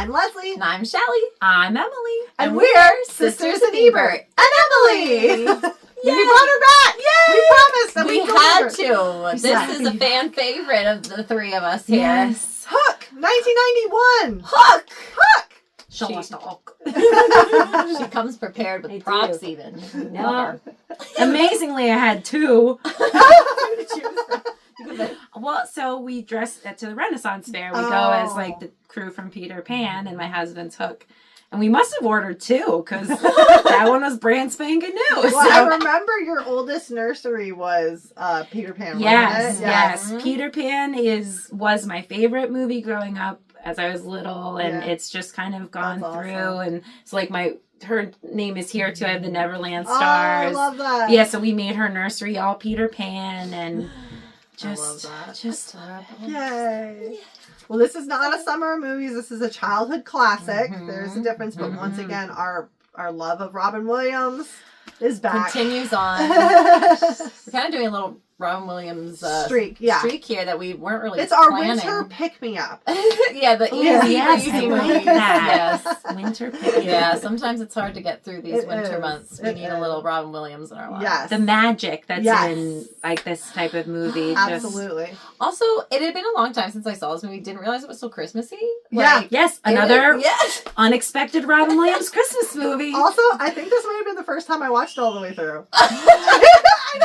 I'm Leslie. And I'm Shelly. I'm Emily. And we're Sisters in Ebert. And Emily! We brought her back! Yay! We promised that we had to. This is a fan favorite of the three of us here. Yes. Hook, 1991. Hook! Show us the hook. She comes prepared with props even. Never. Amazingly, I had two. Well, so we dressed to the Renaissance Fair. We go as like the crew from Peter Pan and my husband's Hook. And we must have ordered two because that one was brand spanking new. Well, so. I remember your oldest nursery was Peter Pan, yes, wasn't it? yes. Peter Pan was my favorite movie growing up as I was little, and it's just kind of gone through. Awesome. And it's like her name is here too. I have the Neverland Stars. Oh, I love that. Yeah, so we made her nursery all Peter Pan, and just yay. Well, this is not a summer of movies. This is a childhood classic. There's a difference, but once again, our love of Robin Williams is back. Continues on. We're kind of doing a little Robin Williams streak here that we weren't really It's planning. our winter pick-me-up. The easy like that. Yes. Winter pick-me-up. Yeah, sometimes it's hard to get through these winter months. We need a little Robin Williams in our lives. Yes. The magic that's in like this type of movie. Absolutely. Also, it had been a long time since I saw this movie. Didn't realize it was so Christmassy. Yes, another unexpected Robin Williams Christmas movie. Also, I think this might have been the first time I watched it all the way through.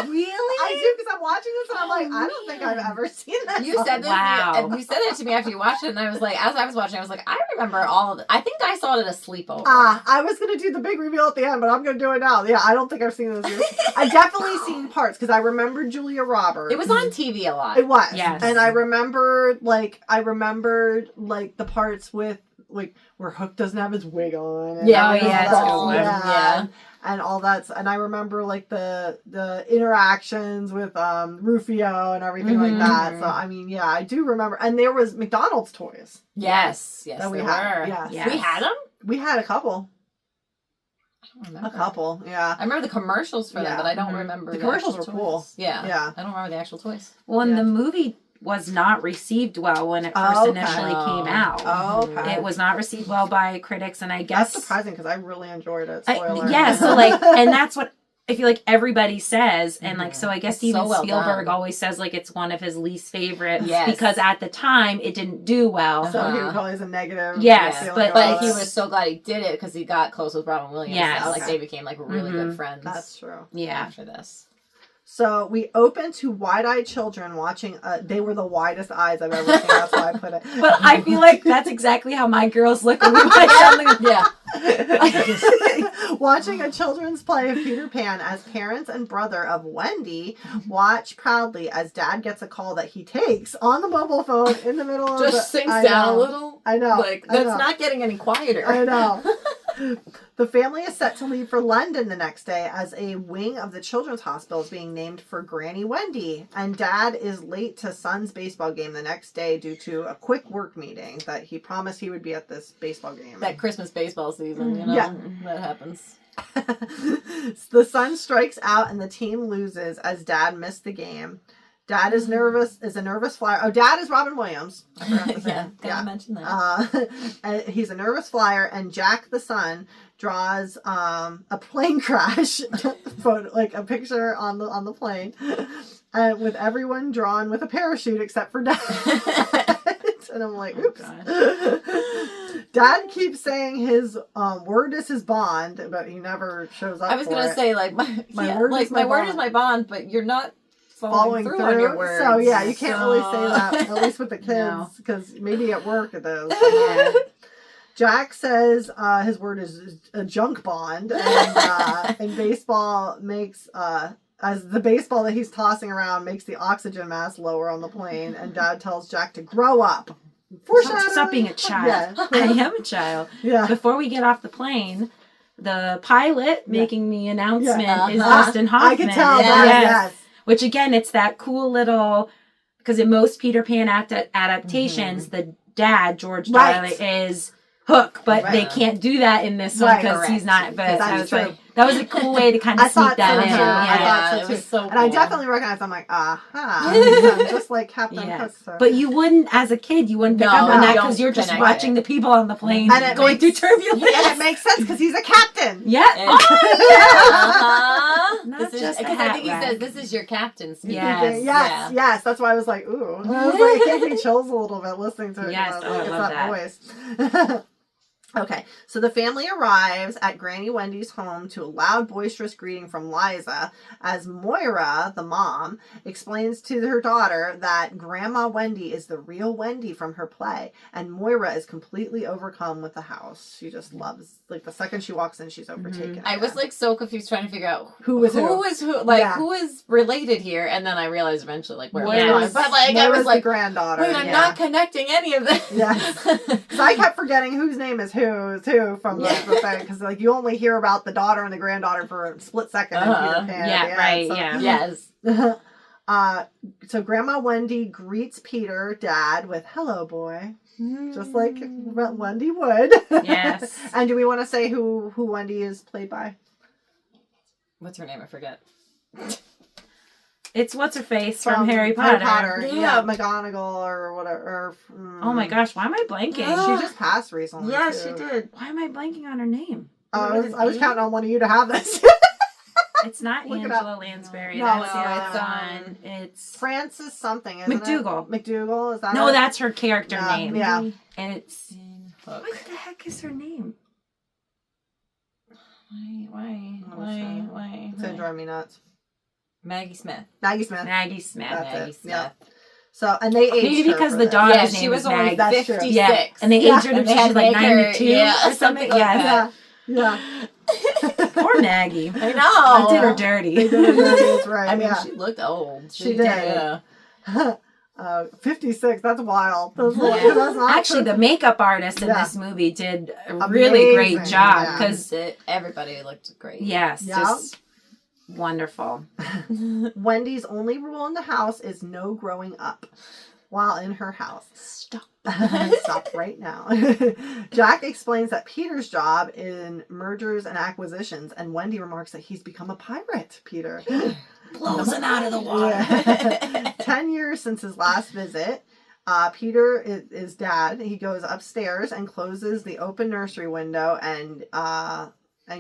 Really? I do, because I'm watching this and I'm like, I don't think I've ever seen that. You said this. Wow. You said it to me after you watched it, and I was like, as I was watching, I was like, I remember all of it. I think I saw it at a sleepover. I was going to do the big reveal at the end, but I'm going to do it now. Yeah, I don't think I've seen those movies. I've definitely seen parts, because I remember Julia Roberts. It was on TV a lot. It was. Yes. And I remembered the parts with, like, where Hook doesn't have his wig on. And and all that, and I remember like the interactions with Rufio and everything like that. So I mean, yeah, I do remember. And there was McDonald's toys. Yes, that we had. Yes. We had them. We had a couple. I don't remember. A couple, yeah. I remember the commercials for them, but I don't remember the commercials were cool. Yeah. I don't remember the actual toys. Well, and the movie was not received well when it first initially came out. It was not received well by critics, and I guess that's surprising because I really enjoyed it. So like, and that's what I feel like everybody says, and like, so I guess Steven Spielberg always says like it's one of his least favorites because at the time it didn't do well. So he probably has a negative. Yes, but he was so glad he did it because he got close with Robin Williams. Yes, like they became like really good friends. That's true. Yeah, after this. So we opened to wide-eyed children watching. They were the widest eyes I've ever seen. That's why I put it. But I feel like that's exactly how my girls look when we watch something. Watching a children's play of Peter Pan as parents and brother of Wendy watch proudly as Dad gets a call that he takes on the mobile phone in the middle of just sinks down a little. I know. Like that's not getting any quieter. I know. The family is set to leave for London the next day as a wing of the children's hospital is being named for Granny Wendy. And Dad is late to son's baseball game the next day due to a quick work meeting that he promised he would be at this baseball game. That Christmas baseball season, you know, that happens. The son strikes out and the team loses as Dad missed the game. Dad is a nervous flyer. Oh, Dad is Robin Williams. I forgot to say. Gotta mention that. He's a nervous flyer, and Jack, the son, draws a plane crash photo, like a picture on the plane, with everyone drawn with a parachute except for Dad. And I'm like, oops. Dad keeps saying his word is his bond, but he never shows up. I was gonna say like my word is my bond, but you're not following through on your words. So yeah, you can't really say that, at least with the kids, because maybe at work it is. Jack says his word is a junk bond, and baseball makes as the baseball that he's tossing around makes the oxygen mask lower on the plane, and Dad tells Jack to grow up. Stop being a child. I am a child. Yeah. Before we get off the plane, the pilot making the announcement is Dustin Hoffman. I can tell that. Yes. Which again, it's that cool little, because in most Peter Pan adaptations, the dad, George Darley, is Hook, but they can't do that in this one because he's not. But I was like, That was a cool way to kind of sneak that in. I thought so too. It was so cool. And I definitely recognized. I'm like, I'm just like Captain Cook. So. But you wouldn't, as a kid, you wouldn't pick up on that because you're just watching the people on the plane and going through turbulence. And it makes sense because he's a captain. Yeah. Because I think he says, "This is your captain." Yes. That's why I was like, ooh. I was like, it gave me chills a little bit listening to it. Yes, I love that voice. Okay, so the family arrives at Granny Wendy's home to a loud, boisterous greeting from Liza as Moira, the mom, explains to her daughter that Grandma Wendy is the real Wendy from her play, and Moira is completely overcome with the house. She just loves, like, the second she walks in, she's overtaken. Mm-hmm. I was, like, so confused trying to figure out who is who, who is related here, and then I realized eventually, like, where it was. But, like, Moira's I was like, granddaughter. Wait, I'm not connecting any of this. Yes. Because I kept forgetting whose name is who, too, from the thing. Because, like, you only hear about the daughter and the granddaughter for a split second in Peter Pan. Yeah, right, so. Yes. So Grandma Wendy greets Peter, Dad, with "Hello, boy," just like Wendy would. Yes. And do we want to say who Wendy is played by? What's her name? I forget. It's what's her face from Harry Potter. Yeah, McGonagall or whatever. Oh my gosh, why am I blanking? She just passed recently. Yeah, she did. Why am I blanking on her name? I was counting on one of you to have this. It's not Angela Lansbury. No, that's the other one. It's Frances something, isn't McDougal. it? McDougal, is that No, it? that's her character name. Yeah. And it's... What the heck is her name? Why? It's gonna drive me nuts. Maggie Smith. Maggie Smith. That's it. Yeah. So, and they aged maybe her because for the this. daughter's she name was is only Maggie. 56. Yeah. And they aged her to she's like 92 or something. Like Yeah. Poor Maggie. I know. They did her dirty. They did her dirty, that's right. I mean, she looked old. She did. Yeah. 56, that's wild. That's not Actually, the makeup artist in this movie did a really great job because everybody looked great. Yes, just wonderful. Wendy's only rule in the house is no growing up while in her house. Stop right now. Jack explains that Peter's job in mergers and acquisitions, and Wendy remarks that he's become a pirate. Peter blows him out of the water. 10 years since his last visit, Peter is dad. He goes upstairs and closes the open nursery window and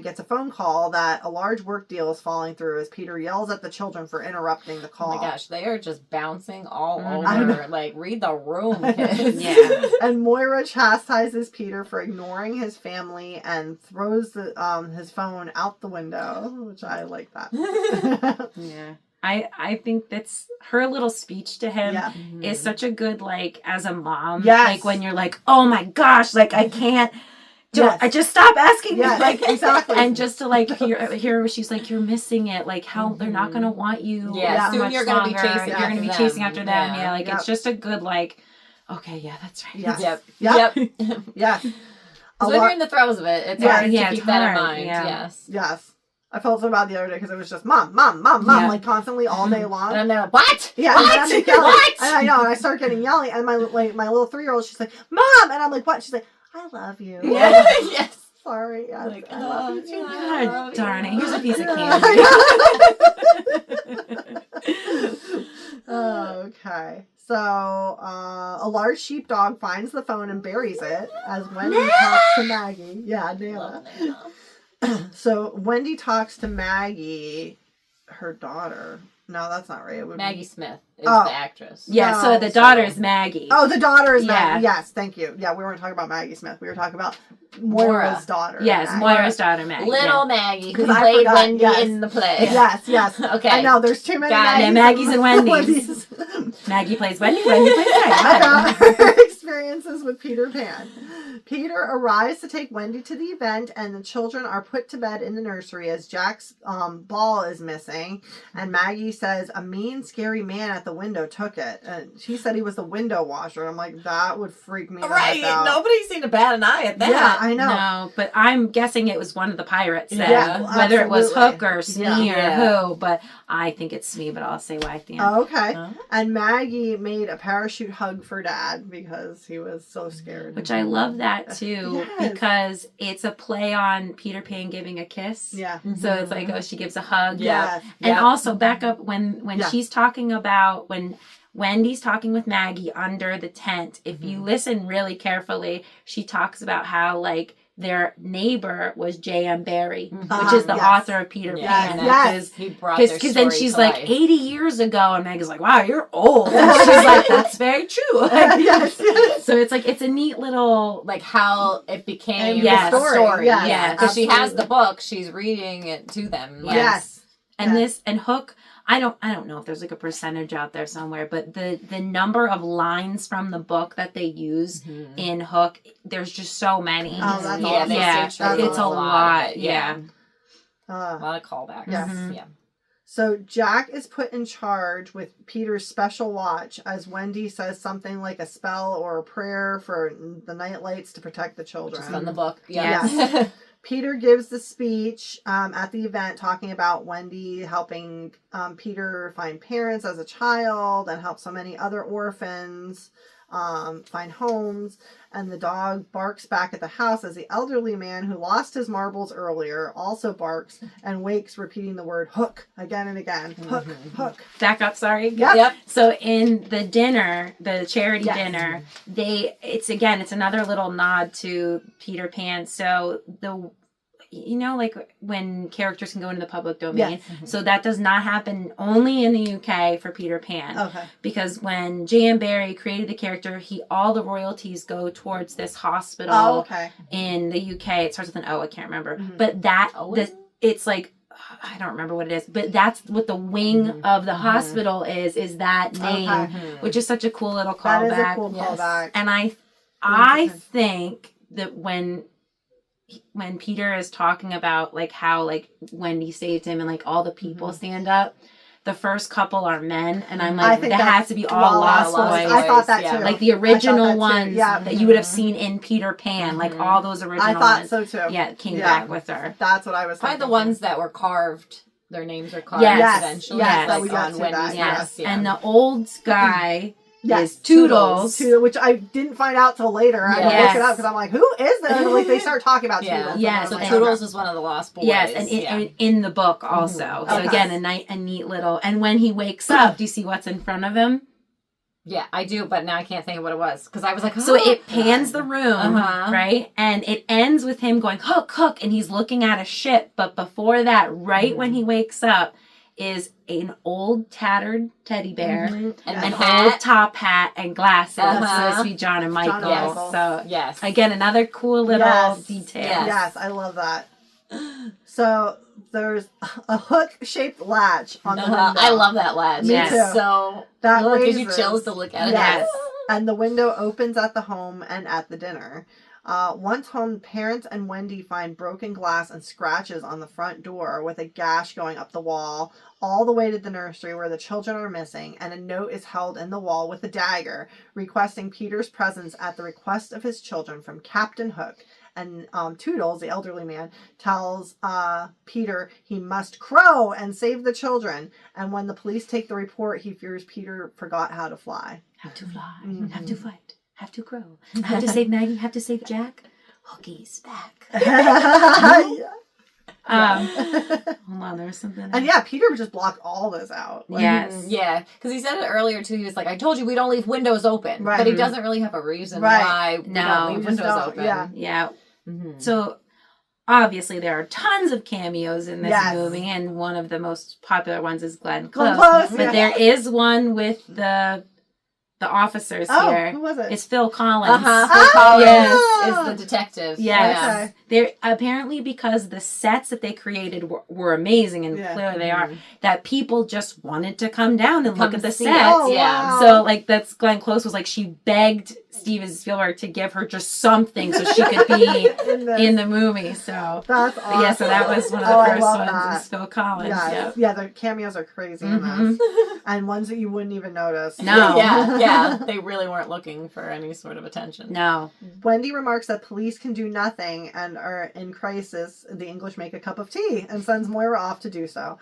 gets a phone call that a large work deal is falling through as Peter yells at the children for interrupting the call. Oh my gosh, they are just bouncing all over. Like, read the room, kids. Yeah. And Moira chastises Peter for ignoring his family and throws his phone out the window, which I like that. Yeah. I think that's her little speech to him is such a good, like, as a mom, like when you're like, oh my gosh, like I can't. I just stop asking me, like exactly, and just to like hear she's like, you're missing it, like how they're not gonna want you. Yeah, soon you're gonna be chasing. You're gonna be chasing after them. Yeah, like it's just a good like. Okay, yeah, that's right. Yep. Yeah. So when you're in the throes of it, it's hard to keep that in mind. Yeah. Yes. I felt so bad the other day because it was just mom, like constantly all day long. And I'm there, what? Yeah, what? And What? And I know, and I start getting yelling, and my little 3-year-old, she's like, Mom, and I'm like, what? She's like, I love you. Yeah. Yes. Sorry. Yeah, like, I love you too. God darn it! Here's a piece of candy. Okay. So, a large sheepdog finds the phone and buries it as Wendy talks to Maggie. Yeah, Nana. So, Wendy talks to Maggie, her daughter. No, that's not right. It would Maggie be... Smith is the actress. Yeah, so the daughter is Maggie. Oh, the daughter is Maggie. Yes, thank you. Yeah, we weren't talking about Maggie Smith. We were talking about Moira's daughter. Yes, Maggie. Moira's daughter, Maggie. Little Maggie, who played Wendy in the play. Yes. Okay. I know, there's too many Maggies and Wendy's. Maggie plays Wendy, Wendy plays Maggie. About her experiences with Peter Pan. Peter arrives to take Wendy to the event, and the children are put to bed in the nursery as Jack's ball is missing. And Maggie says a mean, scary man at the window took it. And she said he was the window washer. I'm like, that would freak me out. Nobody seemed to bat an eye at that. Yeah, I know. No, but I'm guessing it was one of the pirates then. Yeah, whether it was Hook or Smee or Yeah. who, but I think it's Smee, but I'll say why at the end. Oh, okay. And Maggie made a parachute hug for Dad because because he was so scared. Which I love that too, because it's a play on Peter Pan giving a kiss. Yeah. So it's like, oh, she gives a hug. Yeah. And also back up when she's talking about when Wendy's talking with Maggie under the tent. If you listen really carefully, she talks about how like their neighbor was J.M. Barrie, which is the author of Peter Pan. Yes. He brought their story because then she's to like life. 80 years ago, and Maggie's like, wow, you're old. And she's like, that's very true. Yes. So it's like, it's a neat little, like how it became the story. Yeah, Yes, because she has absolutely. the book, she's reading it to them. Like, Yes. and this and Hook. I don't know if there's like a percentage out there somewhere, but the number of lines from the book that they use in Hook, there's just so many. Oh, that's yeah, they yeah, stay true to it's a lot. Yeah. A lot of callbacks. Yes. Yeah. So Jack is put in charge with Peter's special watch as Wendy says something like a spell or a prayer for the night lights to protect the children. Just from the book. Yes. Peter gives the speech at the event talking about Wendy helping Peter find parents as a child and help so many other orphans find homes. And the dog barks back at the house as the elderly man who lost his marbles earlier also barks and wakes, repeating the word hook again and again. Hook, hook. Back up, sorry. Yep. So in the dinner, the charity dinner, it's another little nod to Peter Pan. So like when characters can go into the public domain. Yes. So that does not happen only in the UK for Peter Pan. Okay. Because when J.M. Barrie created the character, all the royalties go towards this hospital in the UK. It starts with an O, I can't remember. But it's like, I don't remember what it is, but that's what the wing of the hospital is that name, which is such a cool little callback. That is a cool callback. And I think that when Peter is talking about like how like Wendy saved him and like all the people stand up, the first couple are men, and I'm like, that has to be all Lost Boys. I thought that too. Like the original ones that you would have seen in Peter Pan, like all those original ones. I thought so too. Yeah, came back with her. That's what I was Probably thinking. the ones that were carved, their names are carved Yes. eventually. Yes. Like We got on to Wendy's that. Yes. dress, And the old guy Yes, is Toodles. which I didn't find out till later. I had to look it up because I'm like, who is that? And like they start talking about Toodles. Yes. So And Toodles is one of the Lost Boys. Yes, and in the book also. So again, a neat little. And when he wakes up, do you see what's in front of him? Yeah, I do, but now I can't think of what it was because I was like, so it pans the room, right? And it ends with him going, hook, hook, and he's looking at a ship. But before that, right when he wakes up, is an old tattered teddy bear and an hat. old top hat and glasses. Supposed to be John and Michael. So again, another cool little detail. Yes, I love that. So there's a hook-shaped latch on the window. I love that latch. Me too. So that gives you chills to look at it. Yes. And the window opens at the home and at the dinner. Once home, parents and Wendy find broken glass and scratches on the front door with a gash going up the wall all the way to the nursery where the children are missing, and a note is held in the wall with a dagger requesting Peter's presence at the request of his children from Captain Hook. And Toodles, the elderly man, tells Peter he must crow and save the children. And when the police take the report, he fears Peter forgot how to fly. Have to fly, have to fight, have to crow, have to save Maggie, have to save Jack. Hookie's back. Hold on, there was something. And Peter just blocked all this out. Like, yes. Yeah, because he said it earlier too. He was like, I told you we don't leave windows open. Right. but he doesn't really have a reason why we don't leave windows open. Yeah. So obviously there are tons of cameos in this movie, and one of the most popular ones is Glenn Close. But there is one with the officers here. Who was it? It's Phil Collins. Phil Collins is the detective. Yes. Okay. They're apparently, because the sets that they created were amazing, and clearly they are, that people just wanted to come down and look at the sets. Wow. So like that's Glenn Close was like, she begged Steven Spielberg to give her just something so she could be in the movie. So that's awesome. So that was one of the first ones. Was Phil Collins. Yeah, the cameos are crazy in this, and ones that you wouldn't even notice. No. Yeah, they really weren't looking for any sort of attention. No. Wendy remarks that police can do nothing and are in crisis. The English make a cup of tea and sends Moira off to do so.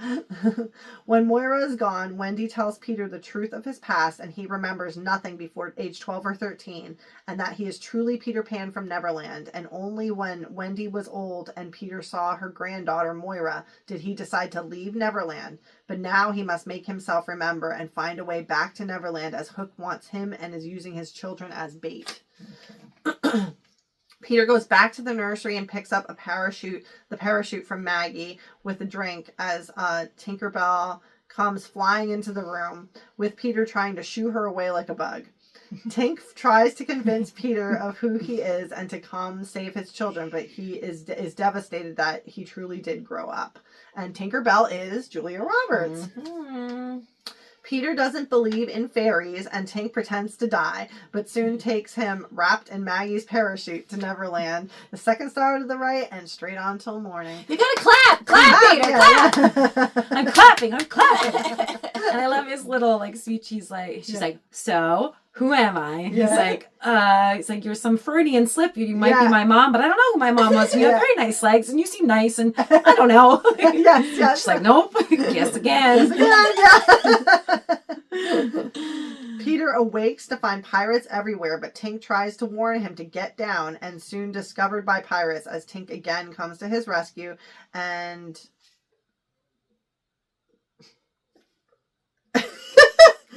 When Moira is gone, Wendy tells Peter the truth of his past, and he remembers nothing before age 12 or 13. 17, and that he is truly Peter Pan from Neverland, and only when Wendy was old and Peter saw her granddaughter Moira did he decide to leave Neverland, but now he must make himself remember and find a way back to Neverland as Hook wants him and is using his children as bait. Okay. Peter goes back to the nursery and picks up the parachute from Maggie with a drink as Tinkerbell comes flying into the room, with Peter trying to shoo her away like a bug. Tink tries to convince Peter of who he is and to come save his children, but he is devastated that he truly did grow up. And Tinkerbell is Julia Roberts. Mm-hmm. Peter doesn't believe in fairies, and Tink pretends to die, but soon takes him, wrapped in Maggie's parachute, to Neverland, the second star to the right, and straight on till morning. You gotta clap! Clap, Peter! Clap! I'm clapping! And I love his little, like, speech. She's like, so, who am I? Yeah. He's like, you're some Freudian slip. You might be my mom, but I don't know who my mom was. You have very nice legs, and you seem nice, and I don't know. Yes. She's like, nope. Guess again. Peter awakes to find pirates everywhere, but Tink tries to warn him to get down, and soon discovered by pirates as Tink again comes to his rescue, and...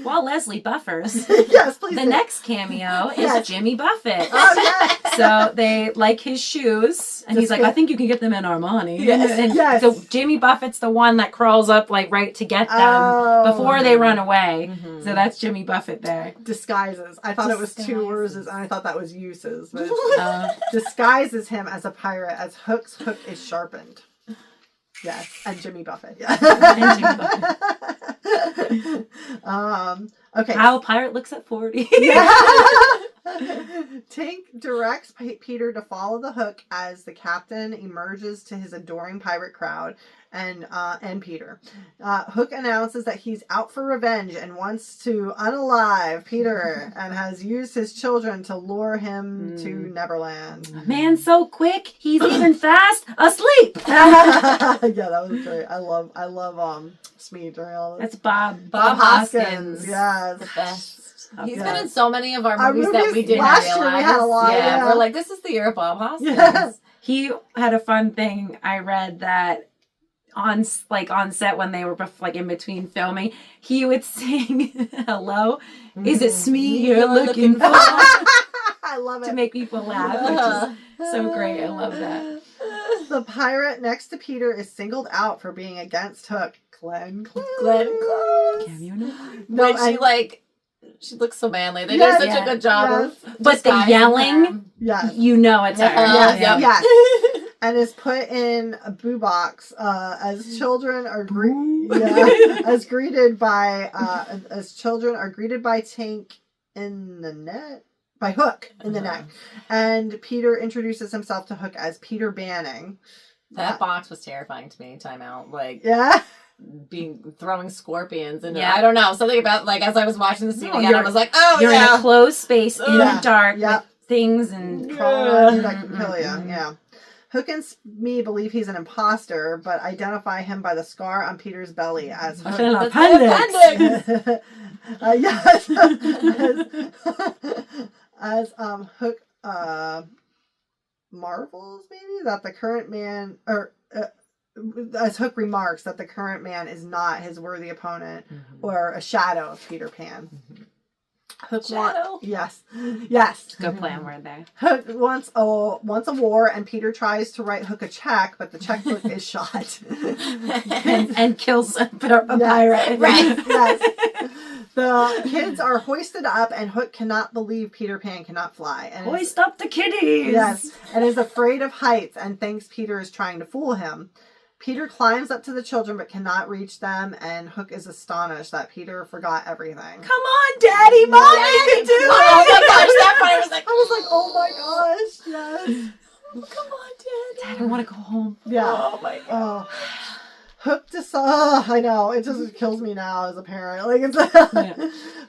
While Leslie buffers, yes, please. The next cameo is Jimmy Buffett. Oh, yes. So they like his shoes, and he's like, I think you can get them in Armani. Yes. So Jimmy Buffett's the one that crawls up like right to get them before they run away. Mm-hmm. So that's Jimmy Buffett there. Disguises. I thought it was two words, and I thought that was uses. But disguises him as a pirate as Hook's hook is sharpened. Yes, and Jimmy Buffett. Yeah. And Jimmy Buffett. Okay. How a pirate looks at 40. Tink directs Peter to follow the Hook as the captain emerges to his adoring pirate crowd and Peter. Hook announces that he's out for revenge and wants to unalive Peter and has used his children to lure him to Neverland. A man so quick, he's even fast asleep. Yeah, that was great. I love Smeed during all this. That's Bob Hoskins. Yes. The best. He's been in so many of our movies that we didn't last realize. Year we had a lot, yeah. We're like, this is the year of Bob Hoskins. Yes. He had a fun thing I read that on set when they were in between filming, he would sing "Hello, is it Smee you're looking for?" I love it to make people laugh, which is so great. I love that. The pirate next to Peter is singled out for being against Hook. Glenn Close. She looks so manly. They did such a good job of. But the yelling, you know it's her. Yes. And is put in a boo box as children are greeted by Tink in the net. By Hook in the neck. And Peter introduces himself to Hook as Peter Banning. That box was terrifying to me. Time out. Throwing scorpions and I don't know, something about as I was watching the scene again, I was like, you're in a closed space in the dark with things and crawling that could kill you. Yeah. Hook and Smee believe he's an imposter, but identify him by the scar on Peter's belly as Hook. Yes. As Hook marvels maybe that the current man as Hook remarks that the current man is not his worthy opponent or a shadow of Peter Pan. Hook yes. Good plan word there. Hook wants a war, and Peter tries to write Hook a check, but the checkbook is shot and kills a pirate. Right. Yes. The kids are hoisted up, and Hook cannot believe Peter Pan cannot fly. And hoist up the kiddies! Yes, and is afraid of heights and thinks Peter is trying to fool him. Peter climbs up to the children but cannot reach them, and Hook is astonished that Peter forgot everything. Come on, Daddy! Mom, you can do it! Oh my gosh, that part I was like, oh my gosh, yes. Oh, come on, Dad. Dad, I want to go home. Yeah. Oh my god. Hook I know, it just kills me now as a parent.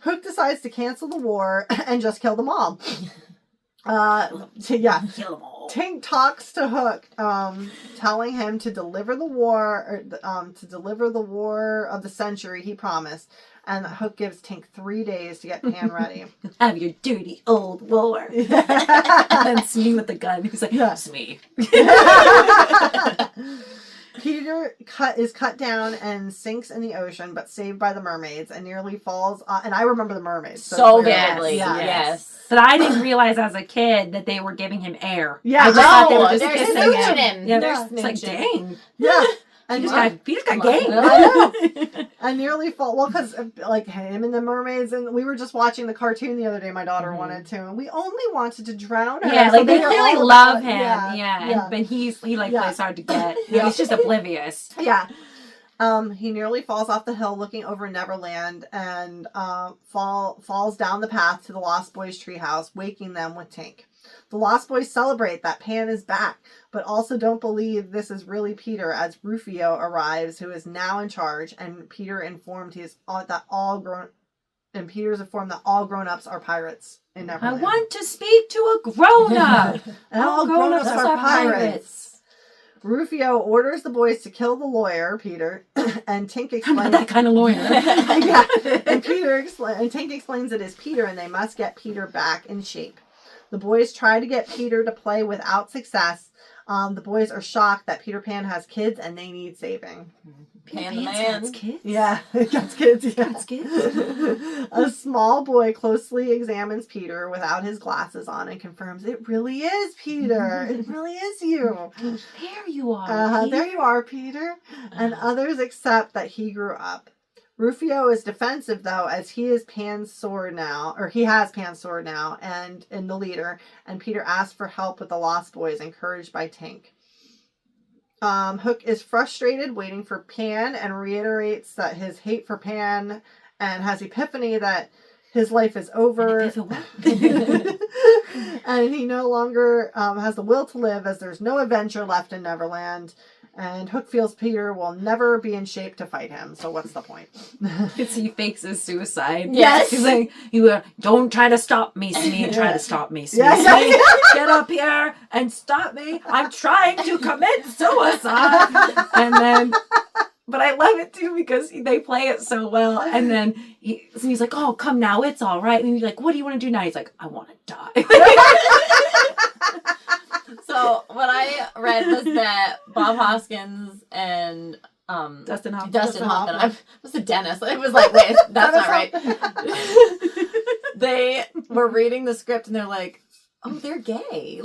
Hook decides to cancel the war and just kill them all. Kill them all. Tink talks to Hook, telling him to deliver the war, of the century he promised. And Hook gives Tink 3 days to get Pan ready. Have your dirty old war. And then Smee with the gun. He's like, Smee. Peter is cut down and sinks in the ocean, but saved by the mermaids and nearly falls. And I remember the mermaids so vividly. Yes. But I didn't realize as a kid that they were giving him air. Yeah, I just thought they were just they're kissing him. Yeah, it's like, dang. Yeah. And Peter's got game. I know. I nearly fall. Well, because like him and the mermaids, and we were just watching the cartoon the other day. My daughter wanted to, and we only wanted to drown her. Yeah, so like they clearly love him. Yeah. But he plays hard to get. He's just oblivious. Yeah. He nearly falls off the hill looking over Neverland and falls down the path to the Lost Boys' treehouse, waking them with Tink. The Lost Boys celebrate that Pan is back, but also don't believe this is really Peter as Rufio arrives, who is now in charge, and Peter's informed that all grown-ups are pirates in Neverland. I want to speak to a grown-up. And all grown-ups are pirates. Rufio orders the boys to kill the lawyer, Peter, and Tink explains... I'm not that kind of lawyer. Yeah, and Tink explains it is Peter, and they must get Peter back in shape. The boys try to get Peter to play without success. The boys are shocked that Peter Pan has kids and they need saving. Pan the man. Has kids? Yeah, it gets kids. Yeah. Has kids. A small boy closely examines Peter without his glasses on and confirms it really is Peter. It really is you. There you are. Peter. There you are, Peter. And others accept that he grew up. Rufio is defensive, though, as he has Pan's sword now, and in the leader, and Peter asks for help with the Lost Boys, encouraged by Tink. Hook is frustrated, waiting for Pan, and reiterates that his hate for Pan, and has epiphany that his life is over. And he no longer has the will to live, as there's no adventure left in Neverland. And Hook feels Peter will never be in shape to fight him, so what's the point? He fakes his suicide. Yes. He's like, don't try to stop me, Smee. Try to stop me, Smee. Yes. Get up here and stop me. I'm trying to commit suicide. And then, but I love it too because they play it so well. And then he's like, oh, come now, it's all right. And he's like, what do you want to do now? He's like, I want to die. So what I read was that Bob Hoskins and Dustin Hoffman. I was a dentist. It was like, wait, that's not right. They were reading the script and they're like, oh, they're gay.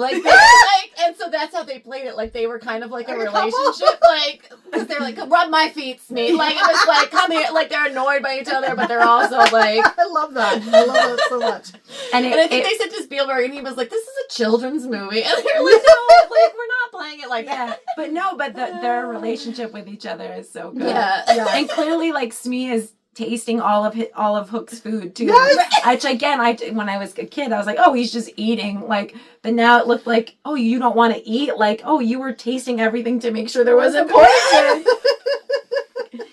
And so that's how they played it. Like, they were kind of like a relationship. Like, because they're like, rub my feet, Smee. Like, it was like, come here. Like, they're annoyed by each other, but they're also like... I love that. I love that so much. And I think they said to Spielberg, and he was like, this is a children's movie. And they're like, no, like, we're not playing it like that. But their relationship with each other is so good. Yeah. And clearly, like, Smee is tasting all of Hook's food too. Yes! Which again, when I was a kid, I was like, oh, he's just eating. Like, but now it looked like, oh, you don't want to eat. Like, oh, you were tasting everything to make sure there wasn't poison.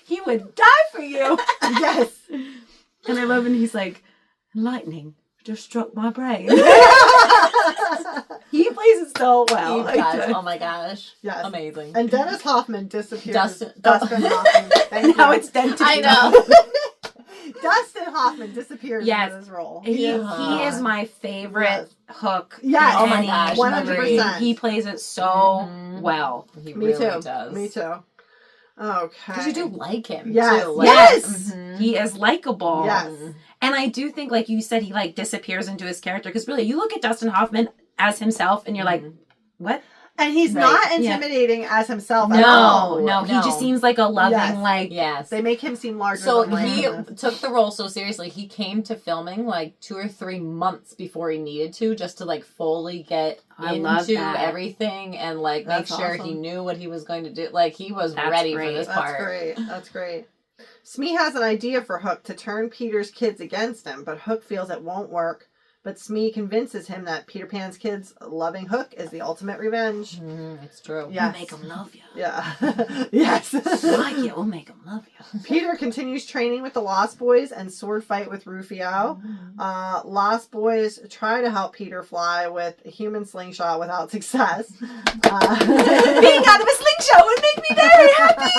He would die for you. Yes. And I love when he's like, lightning just struck my brain. He plays it so well. Oh my gosh. Yes. Amazing. And Dennis Hoffman disappears. Dustin Hoffman. Thank Now you. it's Denton. I know. Dustin Hoffman disappears Yes. in his role. He is my favorite Hook. Yes. Oh my gosh. 100%. He plays it so well. He Me really too. does. Me too. Okay. Because you do like him, Yes. too. Yes. He is likable. Yes. And I do think, like you said, he like disappears into his character. Because really, you look at Dustin Hoffman as himself and you're like, what? And he's not intimidating as himself at No, all. no. He just seems like a loving, Yes. They make him seem larger So than life. he took the role so seriously. He came to filming like 2 or 3 months before he needed to, just to like fully get into everything and like make sure he knew what he was going to do. Like, he was ready for this part. That's great. Smee has an idea for Hook to turn Peter's kids against him, but Hook feels it won't work but Smee convinces him that Peter Pan's kids loving Hook is the ultimate revenge. It's true. Yes. We'll make them love you. Yeah. Yes. Like it, we'll make them love you. Peter continues training with the Lost Boys and sword fight with Rufio. Lost Boys try to help Peter fly with a human slingshot without success. Being out of a slingshot would make me very happy.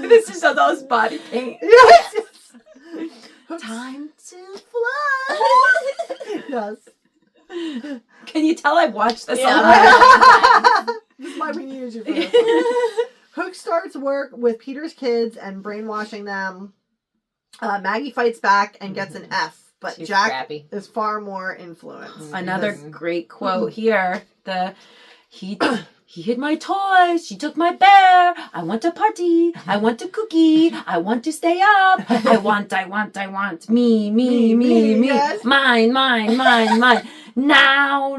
This is those body paint. Yes. Time to fly. Yes. Can you tell I've watched this a Yeah. lot? This is why we needed you for this. Hook starts work with Peter's kids and brainwashing them. Maggie fights back and gets an F, but She's Jack scrappy. is far more influenced. Another great quote here. He hid my toys. She took my bear. I want a party. I want a cookie. I want to stay up. I want. Me. Yes. Mine. Now.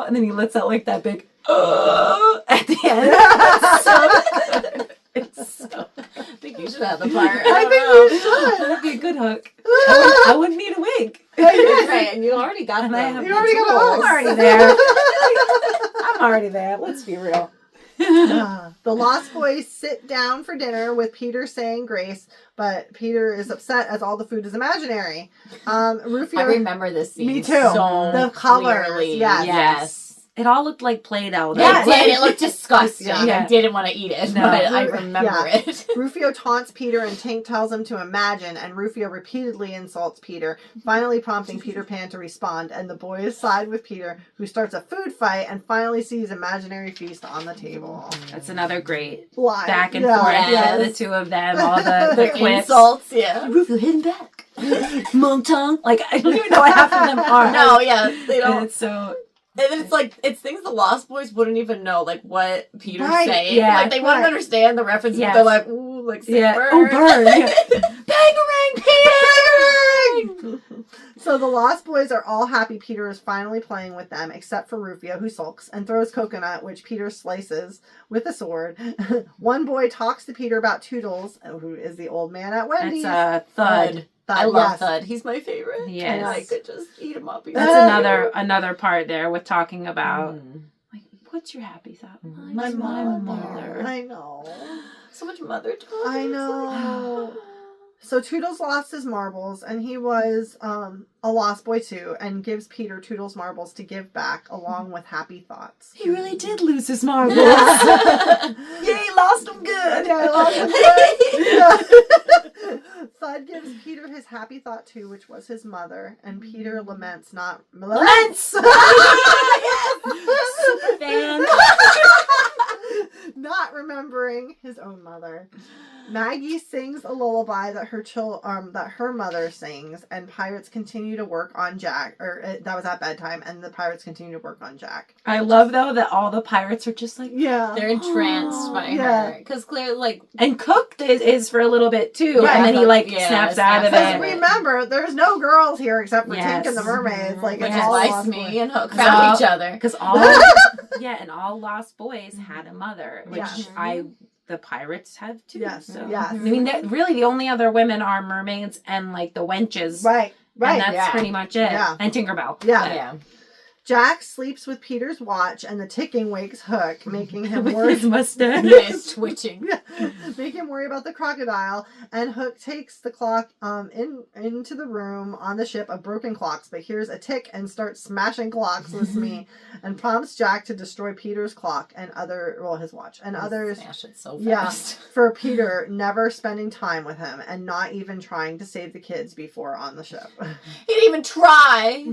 And then he lets out like that big at the end. It's so I think you should have the part. I think you should. that'd be a good hook. I wouldn't need a wig. Right, and you already got And I them. have You already got a I'm hook. already there. I'm already there. Let's be real. The Lost Boys sit down for dinner with Peter saying grace, but Peter is upset as all the food is imaginary. Rufio. I remember this scene. Me too. So The colors, clearly. yes. Yes. It all looked like Play-Doh. Yeah, It did. It looked disgusting. Yeah. I didn't want to eat it, No. but I remember Yeah. it. Rufio taunts Peter and Tink tells him to imagine, and Rufio repeatedly insults Peter, finally prompting Peter Pan to respond, and the boys side with Peter, who starts a food fight and finally sees imaginary feast on the table. That's another great Line. back and Yeah. forth. Yes. The two of them, all the The quips. insults, yeah. Rufio hidden back. Mon tongue. Like, I don't even know what half of them are. No, yeah, they And don't. it's so... And then it's like, it's things the Lost Boys wouldn't even know, like, what Peter's Right, saying. yeah, like, they wouldn't right. understand the reference, Yes. but they're like, ooh, like, say Yeah. burn. Oh, burn. Yeah. Bangarang, So the Lost Boys are all happy Peter is finally playing with them, except for Rufio, who sulks and throws coconut, which Peter slices with a sword. One boy talks to Peter about Toodles, who is the old man at Wendy's. That's Thud. I love yes. Thud. He's my favorite. Yes. And I could just eat him up. That's another part there with talking about, like, what's your happy thought? My My mother. I know. So much mother talk. I know. So Toodles lost his marbles, and he was a lost boy too, and gives Peter Toodles' marbles to give back, along with happy thoughts. He really did lose his marbles. Yay, lost them good. Yeah, I lost him good. Thud gives Peter his happy thought too, which was his mother, and Peter laments Fan. not remembering his own mother. Maggie sings a lullaby that her mother sings, and pirates continue to work on Jack. That was at bedtime, and the pirates continue to work on Jack. I love though that all the pirates are just like, Yeah, They're entranced by Yeah. her. Because clearly, like, and Cooked is for a little bit too, Yeah, and then he like yeah, snaps out of snaps it. because remember, there's no girls here except for Yes. Tink and the mermaids. Like which it's is all why Lost Smee Boys. and Hook Because found all- each other. Because all and all Lost Boys had a mother, which Yeah. the pirates have too. Yes, So. yes. I mean, really, the only other women are mermaids and like the wenches, Right, and that's yeah. pretty much it. Yeah. And Tinkerbell. Yeah. But- Yeah. Jack sleeps with Peter's watch, and the ticking wakes Hook, making him With worry. his mustache. It's twitching. Make him worry about the crocodile, and Hook takes the clock into the room on the ship of broken clocks, but hears a tick and starts smashing clocks with Smee, and prompts Jack to destroy Peter's clock and his watch and others. Smash it so Yeah, fast. for Peter never spending time with him and not even trying to save the kids before on the ship. He didn't even try.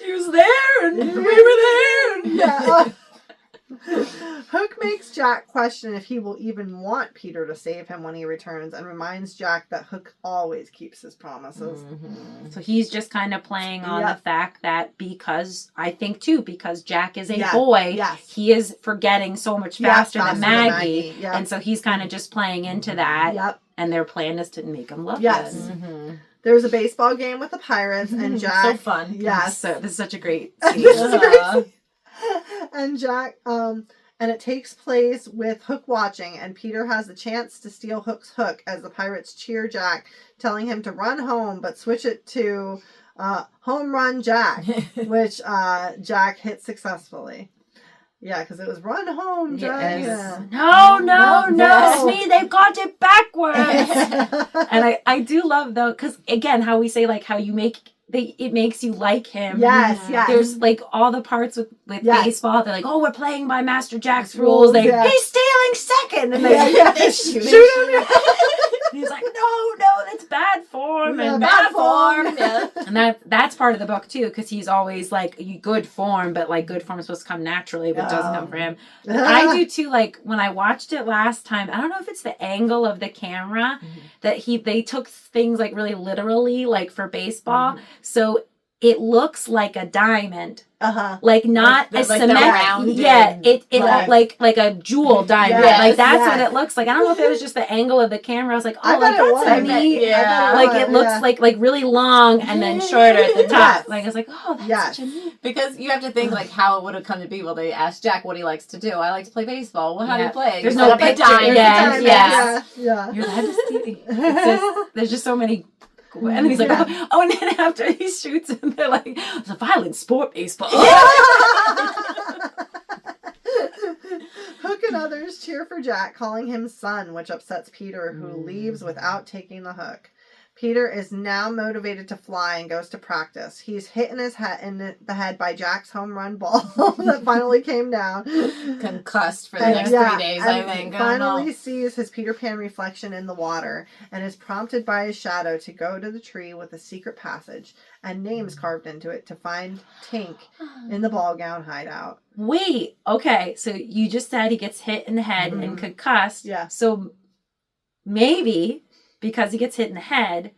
He was there, and we were there. Yeah. Hook makes Jack question if he will even want Peter to save him when he returns, and reminds Jack that Hook always keeps his promises. So he's just kind of playing on Yep. the fact that because Jack is a Yeah. boy, Yes. he is forgetting so much Yeah, faster than Maggie. Yep. And so he's kind of just playing into that. Yep. And their plan is to make him love Yes. this. There's a baseball game with the pirates, and Jack. So fun. Yes. So this is such a great This scene. is great. And Jack And it takes place with Hook watching, and Peter has the chance to steal Hook's hook as the pirates cheer Jack, telling him to run home, but switch it to home run Jack, which Jack hit successfully. Yeah, because it was run home, Jack. Yes. No, Smee, they've got it backwards. And I do love, though, because, again, how we say, like, how you make... it makes you like him. Yes. There's like all the parts with yes. baseball. They're like, oh, we're playing by Master Jack's rules. He's stealing second, and they shoot him. And he's like, no, that's bad form and bad form. Yeah. And that's part of the book too, because he's always like good form, but like good form is supposed to come naturally, but doesn't come for him. I do too. Like when I watched it last time, I don't know if it's the angle of the camera that they took things like really literally, like for baseball. So it looks like a diamond. Like not a symmetrical. Yeah, it like a jewel diamond. Yes, like that's what it looks like. I don't know if it was just the angle of the camera. I was like, oh, like that's a neat. Yeah. Like it looks like really long and then shorter at the top. Yes. Like I was like, oh, that's such a neat. Because you have to think like how it would have come to be. Well, they asked Jack what he likes to do. I like to play baseball. Well, how do you play? There's no picture. Yeah. You're devastating. There's just so many. And then he's like, oh, and then after he shoots, and they're like, it's a violent sport, baseball. Hook and others cheer for Jack, calling him son, which upsets Peter, who leaves without taking the hook. Peter is now motivated to fly and goes to practice. He's hit in the head by Jack's home run ball that finally came down. Concussed for the next 3 days, I think. Finally sees his Peter Pan reflection in the water and is prompted by his shadow to go to the tree with a secret passage and names carved into it to find Tink in the ball gown hideout. Wait, okay, so you just said he gets hit in the head and concussed. Yeah. So maybe... because he gets hit in the head,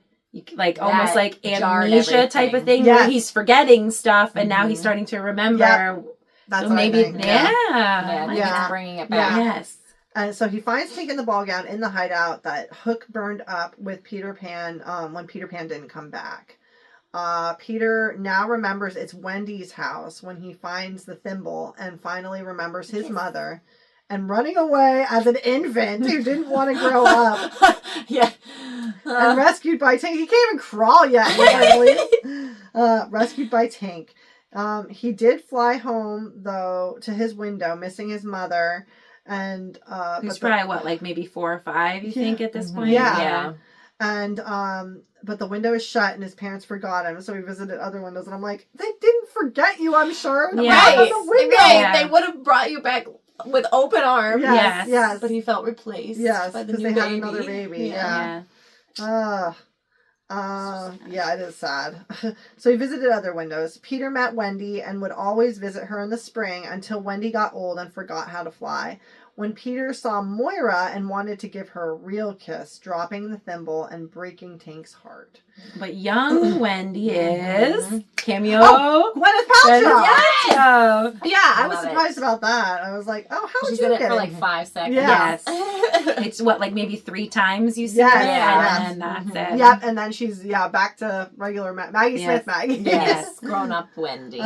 like almost like amnesia type of thing, where he's forgetting stuff and now he's starting to remember. Yep. That's so what maybe, I think. It's bringing it back. Yes. And so he finds Tink in the ball gown in the hideout that Hook burned up with Peter Pan when Peter Pan didn't come back. Peter now remembers it's Wendy's house when he finds the thimble and finally remembers his mother. And running away as an infant who didn't want to grow up. And rescued by Tink. He can't even crawl yet, rescued by Tink. He did fly home, though, to his window, missing his mother. And who's probably, like maybe 4 or 5, you think, at this point? Yeah. And, but the window is shut and his parents forgot him. So he visited other windows. And I'm like, they didn't forget you, I'm sure. They would have brought you back with open arms. Yes. But he felt replaced. Yes, by the because new they baby. had another baby. Yeah. It is sad. So he visited other windows. Peter met Wendy and would always visit her in the spring until Wendy got old and forgot how to fly. When Peter saw Moira and wanted to give her a real kiss, dropping the thimble and breaking Tink's heart. But young Wendy is cameo. Gwyneth Paltrow. Yes. Yeah, I was surprised about that. I was like, oh, how did She's you in get it for like 5 seconds. Yes. It's like maybe 3 times you see her, and then that's it. Yep, and then she's back to regular Maggie Smith Maggie. Yes, grown up Wendy.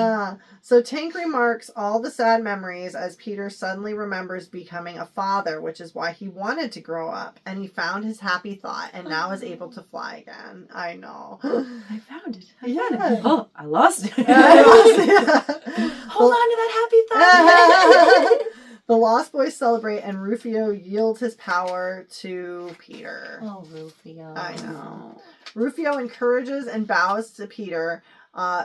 So Tink remarks all the sad memories as Peter suddenly remembers becoming a father, which is why he wanted to grow up, and he found his happy thought and now is able to fly again. I know. I found it. Oh, I lost it. Hold on to that happy thought. The Lost Boys celebrate and Rufio yields his power to Peter. Oh, Rufio. I know. Rufio encourages and bows to Peter,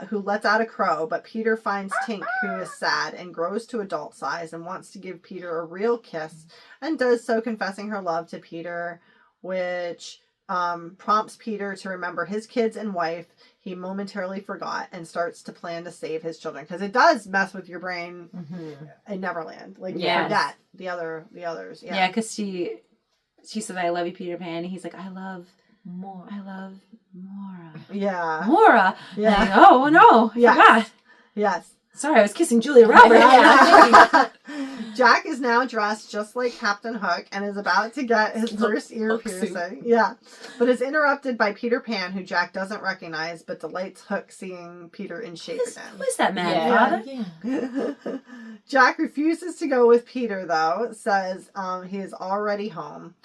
who lets out a crow, but Peter finds Tink, who is sad and grows to adult size and wants to give Peter a real kiss and does so, confessing her love to Peter, which prompts Peter to remember his kids and wife he momentarily forgot and starts to plan to save his children, because it does mess with your brain in Neverland. Like you forget the others. Yeah, because she says, "I love you, Peter Pan," and he's like, "I love Mora." Yeah. Mora. Yeah. Like, oh no. I forgot. Yes. Sorry, I was kissing Julia Roberts. Jack is now dressed just like Captain Hook and is about to get his first ear piercing. Yeah. But is interrupted by Peter Pan, who Jack doesn't recognize, but delights Hook seeing Peter in shape again. Who is that man, father? Yeah. Jack refuses to go with Peter, though, says he is already home.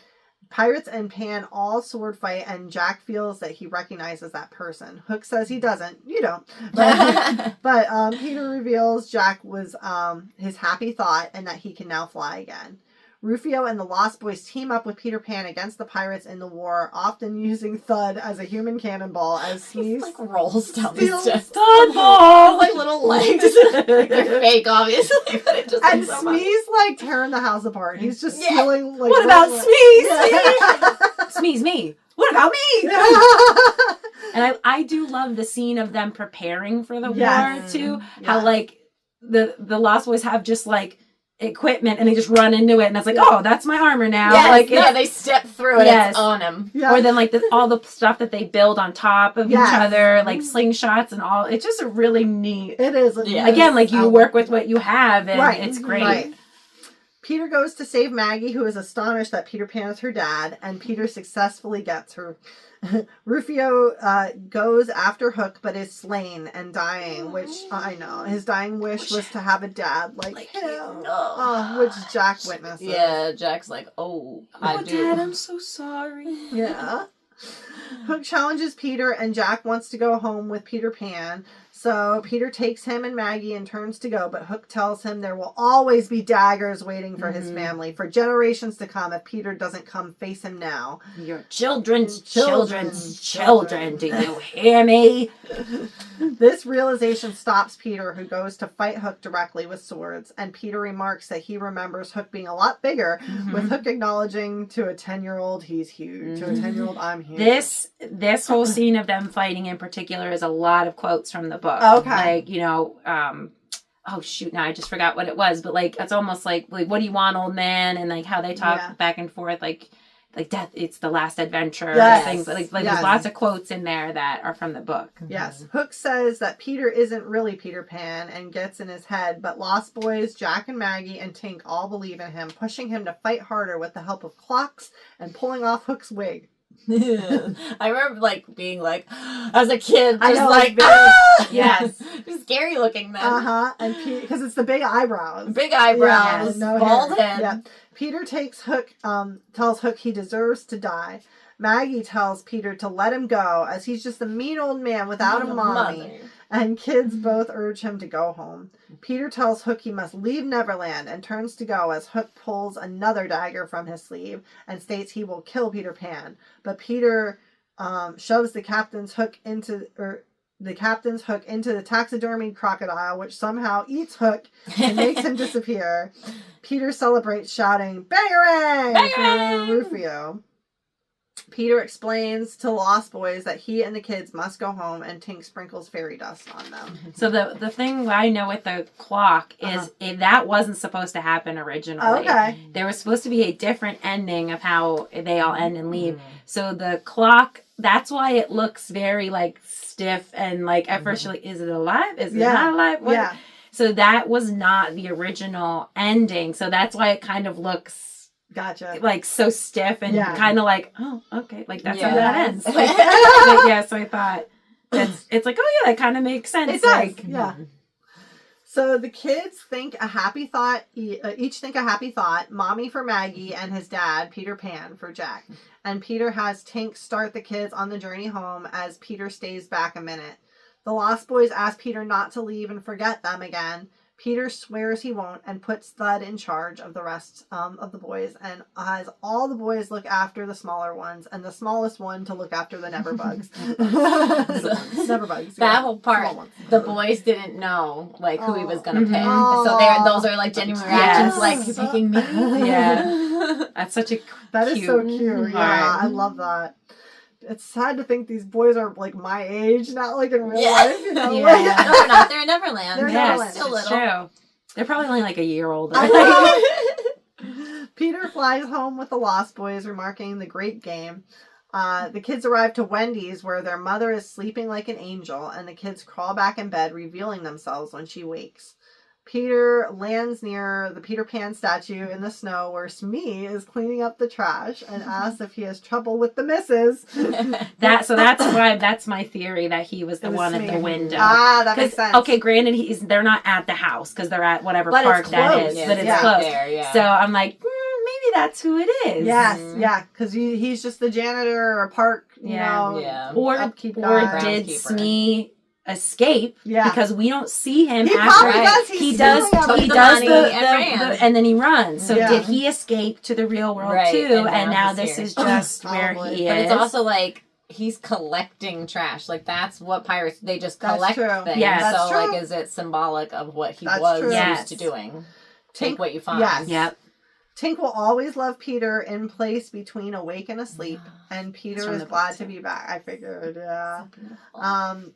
Pirates and Pan all sword fight, and Jack feels that he recognizes that person. Hook says he doesn't. You don't. But Peter reveals Jack was his happy thought and that he can now fly again. Rufio and the Lost Boys team up with Peter Pan against the pirates in the war, often using Thud as a human cannonball as Sneeze like rolls down the steps. Thud ball! Like little legs. Like they're fake, obviously. But it just and so Sneeze like tearing the house apart. He's just stealing like what about Sneeze? Sneeze me. What about me? And I do love the scene of them preparing for the war too. How like the Lost Boys have just like equipment and they just run into it and it's like, oh, that's my armor now. Yes, like they step through it. It's on him. Or then like all the stuff that they build on top of each other, like slingshots and all. It's just a really neat. It is. Again, like you work with what you have and it's great. Right. Peter goes to save Maggie, who is astonished that Peter Pan is her dad, and Peter successfully gets her. Rufio goes after Hook, but is slain and dying, which I know. His dying wish was to have a dad like him, which Jack witnesses. Yeah, Jack's like, I do. Dad, I'm so sorry. Yeah. Hook challenges Peter, and Jack wants to go home with Peter Pan. So Peter takes him and Maggie and turns to go, but Hook tells him there will always be daggers waiting for his family for generations to come if Peter doesn't come face him now. Your children's children. Do you hear me? This realization stops Peter, who goes to fight Hook directly with swords, and Peter remarks that he remembers Hook being a lot bigger, with Hook acknowledging to a 10-year-old he's huge. To a 10-year-old, I'm huge. This whole scene of them fighting in particular is a lot of quotes from the book. Okay. Like, oh shoot, now I just forgot what it was, but like it's almost like what do you want, old man? And like how they talk back and forth, like death, it's the last adventure. Things like there's lots of quotes in there that are from the book. Yes. Hook says that Peter isn't really Peter Pan and gets in his head, but Lost Boys, Jack and Maggie and Tink all believe in him, pushing him to fight harder with the help of clocks and pulling off Hook's wig. I remember being like, as a kid, just yes, just scary looking then. And because it's the big eyebrows, bald head. Yeah. Peter takes Hook, tells Hook he deserves to die. Maggie tells Peter to let him go as he's just a mean old man without a mommy. And kids both urge him to go home. Peter tells Hook he must leave Neverland and turns to go as Hook pulls another dagger from his sleeve and states he will kill Peter Pan. But Peter shoves the captain's hook into the taxidermy crocodile, which somehow eats Hook and makes him disappear. Peter celebrates, shouting, "Bangarang!" for Rufio. Peter explains to Lost Boys that he and the kids must go home, and Tink sprinkles fairy dust on them. So the thing I know with the clock is that wasn't supposed to happen originally. Okay. There was supposed to be a different ending of how they all end and leave. So the clock, that's why it looks very stiff and at first you're like, is it alive? Is it not alive? What? Yeah. So that was not the original ending. So that's why it kind of looks gotcha. So stiff and kind of oh, okay. That's how that ends. So I thought it's that kind of makes sense. It does. Yeah. So the kids think a happy thought, each think a happy thought, Mommy for Maggie and his dad, Peter Pan, for Jack. And Peter has Tink start the kids on the journey home as Peter stays back a minute. The Lost Boys ask Peter not to leave and forget them again. Peter swears he won't and puts Thud in charge of the rest of the boys and has all the boys look after the smaller ones and the smallest one to look after the Neverbugs. Neverbugs. That whole part, the boys didn't know who he was going to pick. So those are genuine reactions, you're picking me? Yeah. That's such a That is so cute. Yeah, I love that. It's sad to think these boys are my age, not in real life. No, they're not. They're in Neverland. They're still little. True. They're probably only a year older. Peter flies home with the Lost Boys, remarking the great game. The kids arrive to Wendy's, where their mother is sleeping like an angel, and the kids crawl back in bed, revealing themselves when she wakes. Peter lands near the Peter Pan statue in the snow where Smee is cleaning up the trash and asks if he has trouble with the missus. That's my theory that he was the one at the window. Ah, that makes sense. Okay, granted, they're not at the house because they're at whatever park that is, but it's close. There, so I'm like, maybe that's who it is. Yes, because he's just the janitor or park, you know, upkeep guy. Or did Smee escape because we don't see him he after he does and then he runs. So did he escape to the real world too? And now this is just where he is. But it's also like he's collecting trash. Like that's what pirates they just collect things. Yes. So like is it symbolic of what he was used to doing? Take what you find. Yes. Yep. Tink will always love Peter in place between awake and asleep, and Peter is glad to be back. I figured,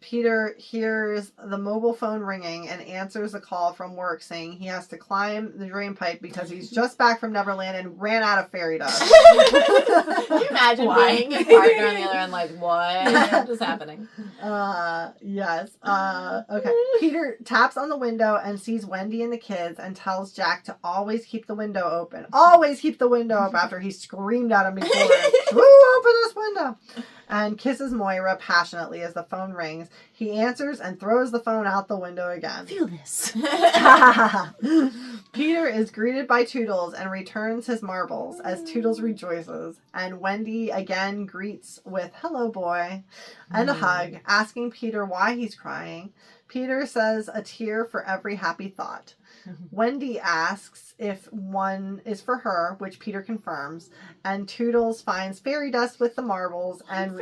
Peter hears the mobile phone ringing and answers a call from work saying he has to climb the drain pipe because he's just back from Neverland and ran out of fairy dust. Can you imagine being your partner on the other end like, what is happening? Yes. Okay. Peter taps on the window and sees Wendy and the kids and tells Jack to always keep the window open. Always keep the window up after he screamed at him before. Open this window. And kisses Moira passionately as the phone rings. He answers and throws the phone out the window again. Feel this. Peter is greeted by Toodles and returns his marbles as Toodles rejoices. And Wendy again greets with hello boy and a hug, asking Peter why he's crying. Peter says a tear for every happy thought. Wendy asks if one is for her, which Peter confirms, and Toodles finds fairy dust with the marbles and,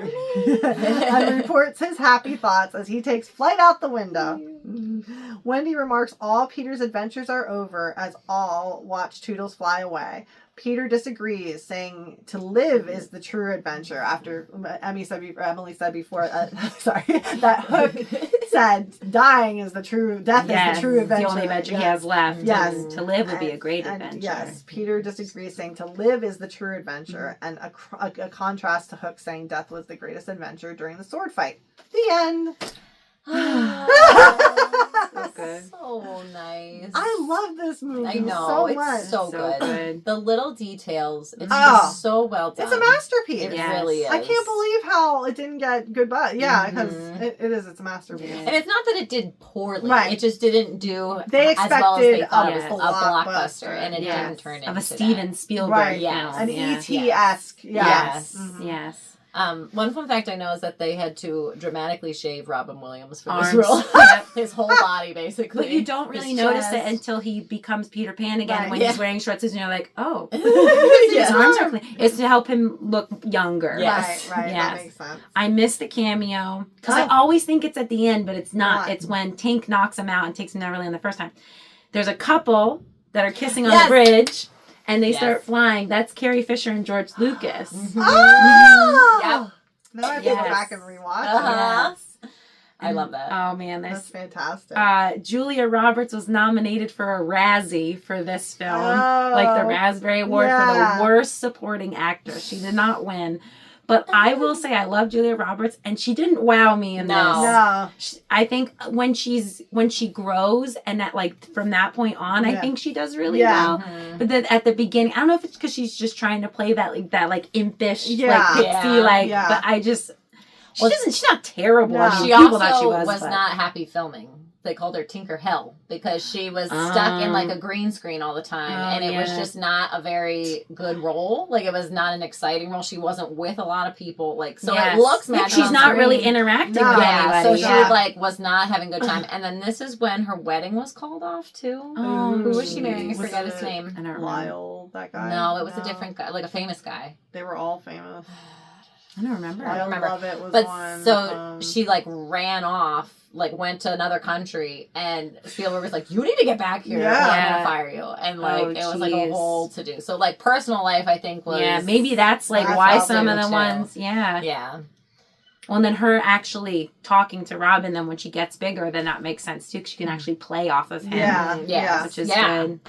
and reports his happy thoughts as he takes flight out the window. Wendy remarks all Peter's adventures are over as all watch Toodles fly away. Peter disagrees, saying to live is the true adventure. After Emily said before, that Hook said dying is the true, death is the true adventure. The only adventure he has left. Yes. To live would be a great adventure. Yes, Peter disagrees, saying to live is the true adventure, and a contrast to Hook saying death was the greatest adventure during the sword fight. The end. So nice. I love this movie. I know so it's much. so good. The little details. It's just so well done. It's a masterpiece. It really is. I can't believe how it didn't get good buzz. Yeah, because it is. It's a masterpiece. And it's not that it did poorly. Right. It just didn't do they as well as they thought expected it was a blockbuster, and it didn't turn into a Steven Spielberg film. An E.T.-esque. Yes. Yes. One fun fact I know is that they had to dramatically shave Robin Williams for Arms. this role. His whole body, basically. But you don't really notice it until he becomes Peter Pan again when he's wearing shorts and you're like, oh. His arms are clean. It's to help him look younger. Yes. Right. That makes sense. I missed the cameo. Because I always think it's at the end, but it's not. It's when Tink knocks him out and takes him to Neverland the first time. There's a couple that are kissing on the bridge. And they start flying. That's Carrie Fisher and George Lucas. Oh! Yep. Now I have to go back and rewatch Yes. I love that. Oh, man. That's fantastic. Julia Roberts was nominated for a Razzie for this film. Oh, like the Raspberry Award for the worst supporting actor. She did not win. But I will say I love Julia Roberts, and she didn't wow me in this. No. I think when she grows, and that from that point on, I think she does really well. Mm-hmm. But then at the beginning, I don't know if it's because she's just trying to play that impish pixie But I just she's not terrible. No. I mean, She people also thought she was not happy filming. They called her Tinker Hell because she was stuck in a green screen all the time, and it was just not a very good role. Like it was not an exciting role. She wasn't with a lot of people. It looks magical. She's not really interacting with anybody. So she was not having a good time. And then this is when her wedding was called off too. Who was she marrying? I forget his name. I don't Lyle, that guy. No, it was a different guy, a famous guy. They were all famous. I don't remember. I don't remember. Love it was but one. So she ran off. Went to another country, and Spielberg was like, you need to get back here. Yeah. I'm going to fire you. And, it was, a whole to-do. So, personal life, I think, was... Yeah, maybe that's, why some of the ones... Yeah. Yeah. Well, and then her actually talking to Robin, then when she gets bigger, then that makes sense, too, because she can actually play off of him. Yeah. Which is good.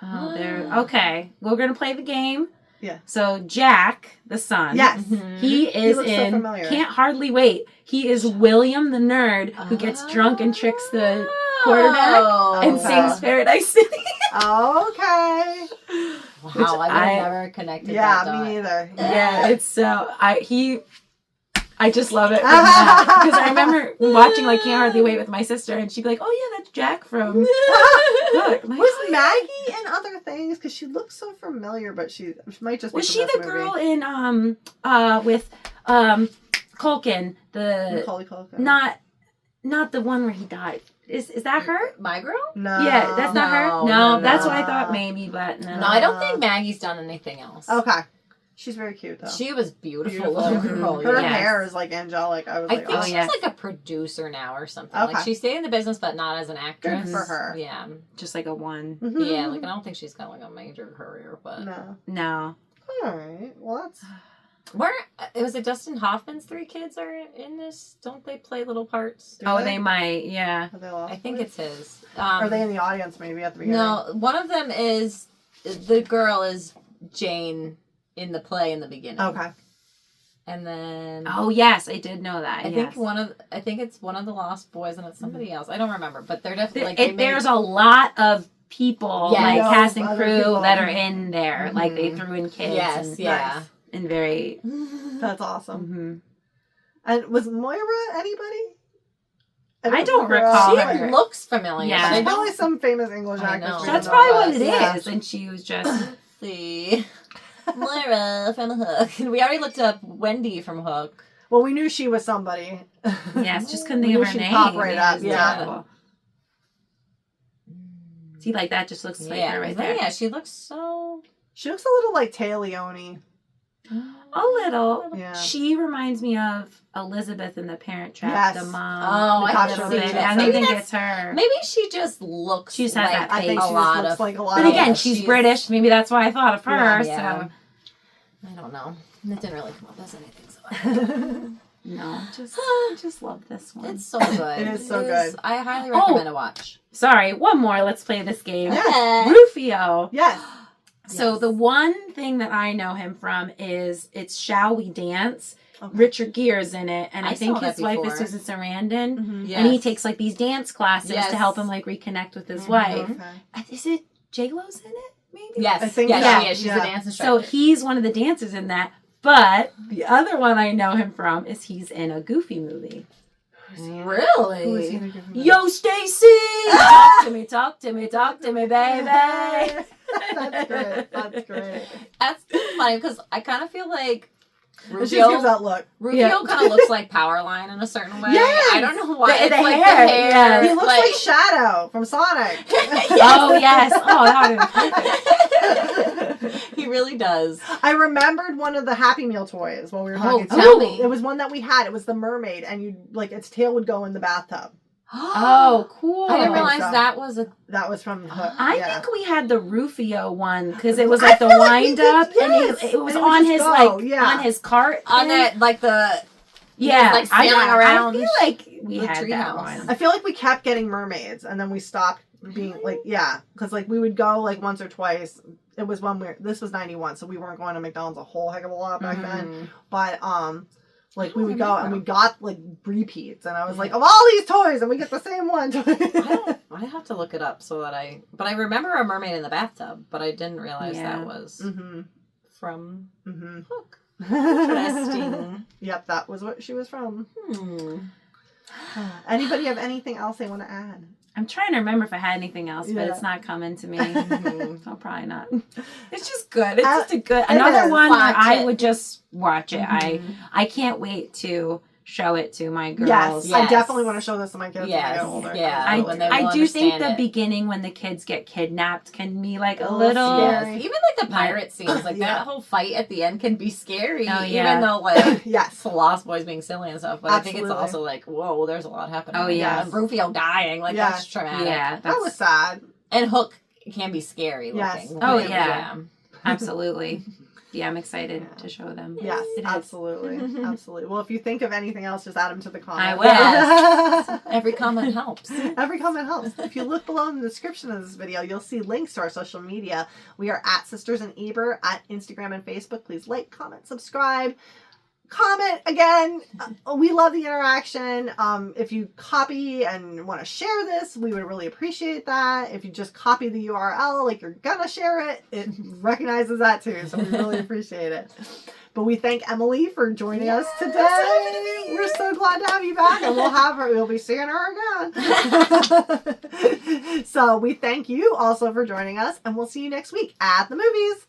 Oh, there... Okay. We're going to play the game. Yeah. So Jack, the son, he is in so Can't Hardly Wait. He is William the nerd who gets drunk and tricks the quarterback and sings Paradise City. Okay. Wow, I've never connected that dot. Me neither. Yeah, it's so I just love it because I remember watching like Can't Hardly Wait with my sister, and she'd be like, "Oh yeah, that's Jack from." Look, was Maggie in other things? Because she looks so familiar, but she might just. Was she the girl in with Culkin? The Macaulay Culkin. Not the one where he died. Is that her? My girl? No. Yeah, that's not her. No, that's what I thought maybe, but no. No, I don't think Maggie's done anything else. Okay. She's very cute though. She was beautiful little girl. Her hair is like angelic. I think she's like a producer now or something. Okay. Like she stayed in the business, but not as an actress. Good for her. Yeah, just like a one. Mm-hmm. Yeah, like I don't think she's got like a major career, but no. All right. Well, that's. Was it Dustin Hoffman's 3 kids are in this? Don't they play little parts? They might. Yeah. I think it's his. Are they in the audience? Maybe at the beginning. No, one of them is the girl is Jane. In the play in the beginning. Okay. And then oh yes, I did know that. I think it's one of the Lost Boys and it's somebody else. I don't remember, but they're definitely there's a lot of people cast and crew that are in there. Like they threw in kids. Yes, and very. That's awesome. Mm-hmm. And was Moira anybody? I don't recall. She looks familiar. Yeah, she's probably some famous English actress. That's probably what it is. And she was just see. Moira from Hook. We already looked up Wendy from Hook. Well, we knew she was somebody. Yes, just couldn't think of her name. Pop right up. Yeah. See, like that just looks like her right there. Yeah, she looks so. She looks a little like Taya Leone. A little. Yeah. She reminds me of Elizabeth in The Parent Trap. Yes. The mom. Oh, I haven't seen that. I think it's her. Maybe she just looks. She just has that face. I think she just looks like a lot. But again, she's British. Maybe that's why I thought of her. Yeah. So I don't know. It didn't really come up as anything. So no, just love this one. It's so good. It is so good. I highly recommend a watch. Sorry, one more. Let's play this game. Yes. Rufio. Yes. So the one thing that I know him from is it's Shall We Dance? Okay. Richard Gere's in it, and I think his wife is before. Susan Sarandon, Mm-hmm. and he takes like these dance classes to help him like reconnect with his wife. Okay. Is it J-Lo's in it? Maybe. Yes, I think she is. She's yeah. a dance instructor. So he's one of the dancers in that. But the other one I know him from is he's in a Goofy movie. Really? Who is he in a Goofy movie? Yo, Stacy! Talk to me, talk to me, talk to me, baby. That's great. That's great. That's funny because I kind of feel like She just gives that look. Rufio kind of looks like Powerline in a certain way. Yes! I don't know why. The it's like hair, the hair. yeah. He looks like Shadow from Sonic. Oh, yes. Oh, that would be perfect. He really does. I remembered one of the Happy Meal toys while we were talking. Tell me. It was one that we had. It was the mermaid, and you like its tail would go in the bathtub. Oh, cool. I didn't think realize so. that was a. That was from Hook. I yeah. think we had the Rufio one because it was like the wind up, and it was And on just his go, on his cart. On that, like the. Yeah, like sailing around. I feel like we the had that treehouse. one. I feel like we kept getting mermaids, and then we stopped being like, because like we would go like once or twice. It was when this was 91, so we weren't going to McDonald's a whole heck of a lot back then. But like we would go and we got like repeats, and I was like, of all these toys, and we get the same one. I have to look it up so that But I remember a mermaid in the bathtub, but I didn't realize that was from Hook. Interesting. Yep, that was what she was from. Anybody have anything else they want to add? I'm trying to remember if I had anything else, but it's not coming to me. I'll probably not. It's just good. It's just a good another one where I would just watch it. I can't wait to show it to my girls. Yes. I definitely want to show this to my kids when I get older. Yeah, I do think the beginning when the kids get kidnapped can be like a little scary. Even like the pirate scenes, like that whole fight at the end can be scary. Oh, yeah. Even though like yes, the Lost Boys being silly and stuff, but Absolutely. I think it's also like whoa, there's a lot happening. Oh yeah, and Rufio dying, like that's traumatic. Yeah, that was sad. And Hook can be scary yes. looking. Oh yeah. Absolutely. Yeah, I'm excited to show them. Yes, absolutely. Absolutely. Well, if you think of anything else, just add them to the comments. I will. Yes. Every comment helps. Every comment helps. If you look below in the description of this video, you'll see links to our social media. We are at Sisters and Ebert at Instagram and Facebook. Please like, comment, subscribe. comment again. We love the interaction. If you copy and want to share this, we would really appreciate that. If you just copy the URL like you're gonna share it, it recognizes that too, so we really appreciate it. But we thank Emily for joining us today. We're so glad to have you back, and we'll be seeing her again. So we thank you also for joining us, and we'll see you next week at the movies.